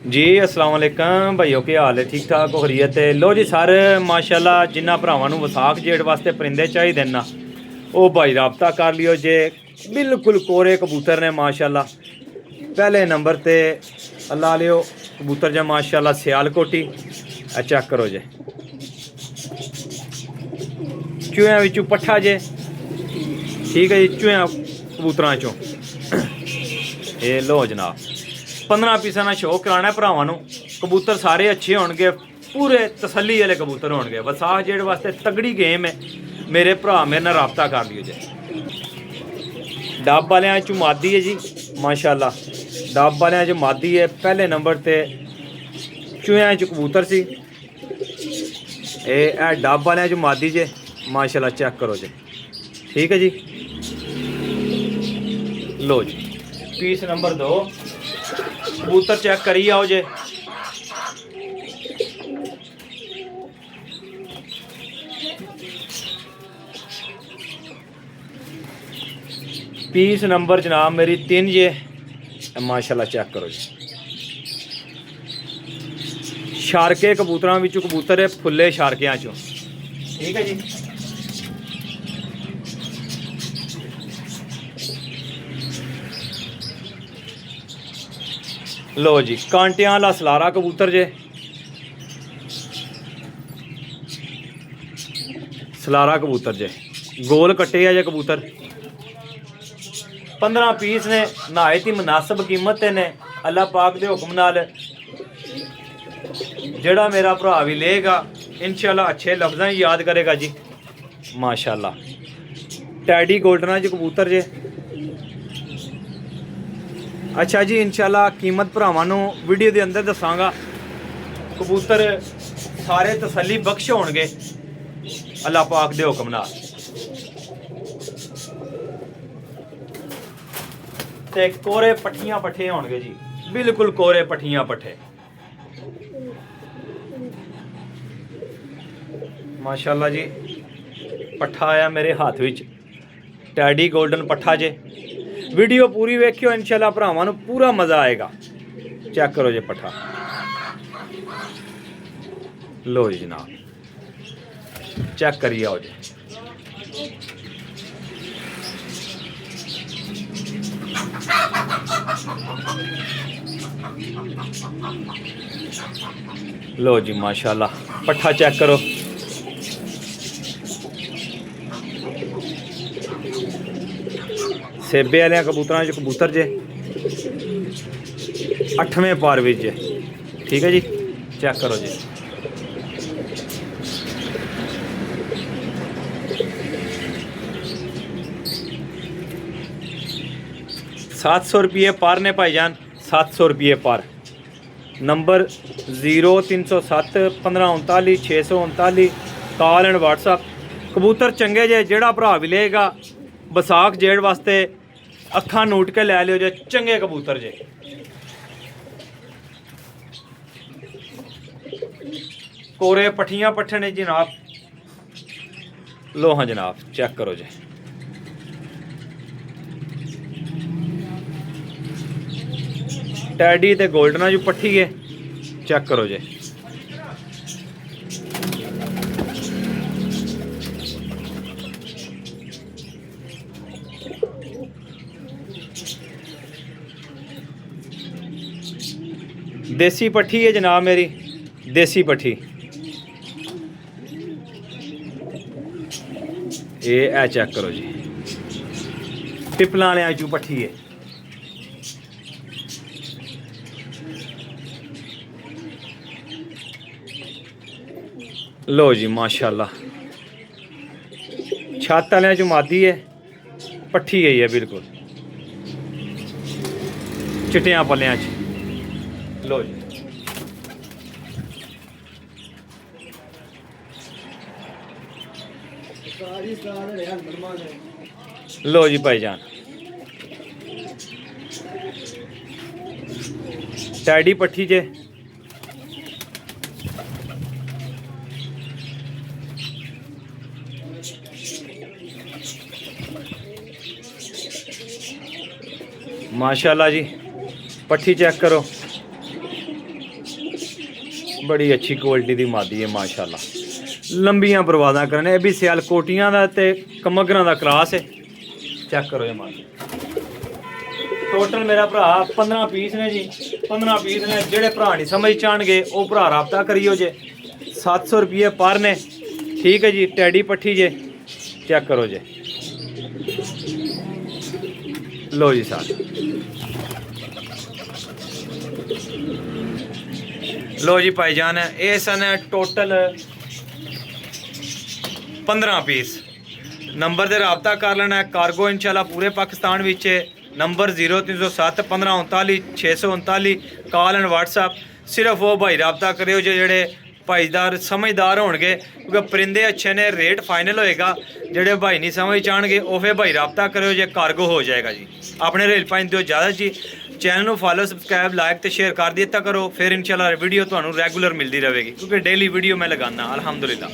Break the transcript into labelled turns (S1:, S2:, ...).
S1: जी अस्सलाम वालेकुम भाइयों, क्या हाल है? ठीक ठाक हो? खरीयत है? लो जी सर, माशाल्लाह जिन्ना भरावां नूं विसाख जेठ वास्ते परिंदे चाहिए ना वो भाई रबता कर लियो जे। बिल्कुल कोरे कबूतर ने माशाल्लाह। पहले नंबर ते अल्लाह लियो कबूतर जे माशाल्लाह सियालकोटी। चेक करो जे, चूहियां विचों पट्ठा जे। ठीक है जी, चूहियां कबूतरां चों ये लो जनाब 15 पीसा ना शौक कराना भरावां नूं। कबूतर सारे अच्छे होणगे, पूरे तसल्ली वाले कबूतर होणगे। विसाख जेठ वास्ते तगड़ी गेम है मेरे भरा, मेरे नाल राबता कर लियो जे। डब वालियां च मादी है जी माशाल्लाह। डब वालियां च मादी है। पहले नंबर ते चूहियां च कबूतर सी। ए डब वालियां च मादी जे माशाल्लाह। चेक करो जे, ठीक है जी। लो जी पीस नंबर 2 कबूतर चेक करी आओ जे। पीस नंबर जनाब मेरी 3 जे माशाल्लाह। चेक करो जी, शारके कबूतरां विचों कबूतर है, फुल्ले शारकियां चों। ठीक है जी। लो जी कांटियां आह्ला सलारा कबूतर जे। सलारा कबूतर जे, गोल कट्टे आ जे कबूतर। 15 पीस ने, नहायत ही मुनासिब कीमत ने। अल्लाह पाक दे हुक्म नाल जेड़ा मेरा भरा भी लेगा इंशाल्लाह अच्छे लफ्ज़ां याद करेगा जी माशाल्लाह। टैडी गोल्डना च कबूतर जे। अच्छा जी, इंशाल्लाह कीमत भरावां नूं वीडियो दे अंदर दसांगा। कबूतर सारे तसल्ली बख्श होणगे अल्लाह पाक दे हुक्म नाल। ते कोरे पट्ठियां पट्ठे होणगे जी, बिल्कुल कोरे पट्ठियां पट्ठे माशाल्लाह जी। पट्ठा आया मेरे हाथ विच, टैडी गोल्डन पट्ठा जे। वीडियो पूरी वेखियो इंशाल्लाह भरावां नूं पूरा मज़ा आएगा। चेक करो जे पट्ठा। लो जी जनाब चेक करिए आओ जी। लो जी माशाल्लाह पट्ठा चेक करो। सेबे आह्ले कबूतरां च कबूतर जे 8वें पार विच जे। ठीक है जी, चेक करो जी। ₹700 पार ने भाईजान, 700 रुपये पार। Number 0307 1539 639 call and WhatsApp. कबूतर चंगे जे, जेड़ा भरा भी लेगा विसाख जेठ वास्ते अखां नूट के लै लियो जे। चंगे कबूतर जे, कोरे पट्ठियां पट्ठे ने जनाब। लो हाँ जनाब चेक करो जे। टैडी ते गोल्डना जो पट्ठी है, चेक करो जे। देसी पट्ठी है जनाब मेरी, देसी पट्ठी। ये है चेक करो जी, पिपलां आह्लेआं चों पट्ठी है। लो जी माशाल्लाह छत आह्लेआं चों मादी है, पट्ठी गई है बिल्कुल चिट्टियां पल्लेआं च। लो जी लो जी भाईजान टैडी पट्ठी जे। माशाल्लाह जी पट्ठी चेक करो। बड़ी अच्छी क्वालिटी दी मादी है माशाल्लाह। लंबियां परवाज़ां करने ये भी सियालकोटियां दा ते कमगरां दा क्रॉस है। चेक करो ये मादी टोटल मेरा भरा 15 पीस ने जी। 15 पीस ने जेड़े भरा नहीं समझ चाहणगे वो भरा राबता करियो जे। 700 रुपये पर ने ठीक है जी। टैडी पट्ठी जे चेक करो जे। लो जी सर लो जी भाईजान ये सन टोटल 15 पीस। नंबर से रबता कर लेना। कार्गो इंशाल्लाह पूरे पाकिस्तान विच नंबर 0307 1539 639 कॉल एंड व्हाट्सअप। सिर्फ वो भाई रबता करो जो जेडे भाईदार समझदार होणगे क्योंकि परिंदे अच्छे ने रेट फाइनल होएगा। जेडे भाई नहीं समझ चाहणगे वो फिर भाई रबता करो जो कार्गो हो जाएगा जी। अपने रेल पाइन दो ज़्यादा जी। चैनल को फॉलो सबसक्राइब लाइक तो शेयर कर दिया करो। फिर इंशाल्लाह वीडियो तुहानू रेगुलर मिलती रहेगी क्योंकि डेली वीडियो मैं लगाना अल्हम्दुलिल्लाह।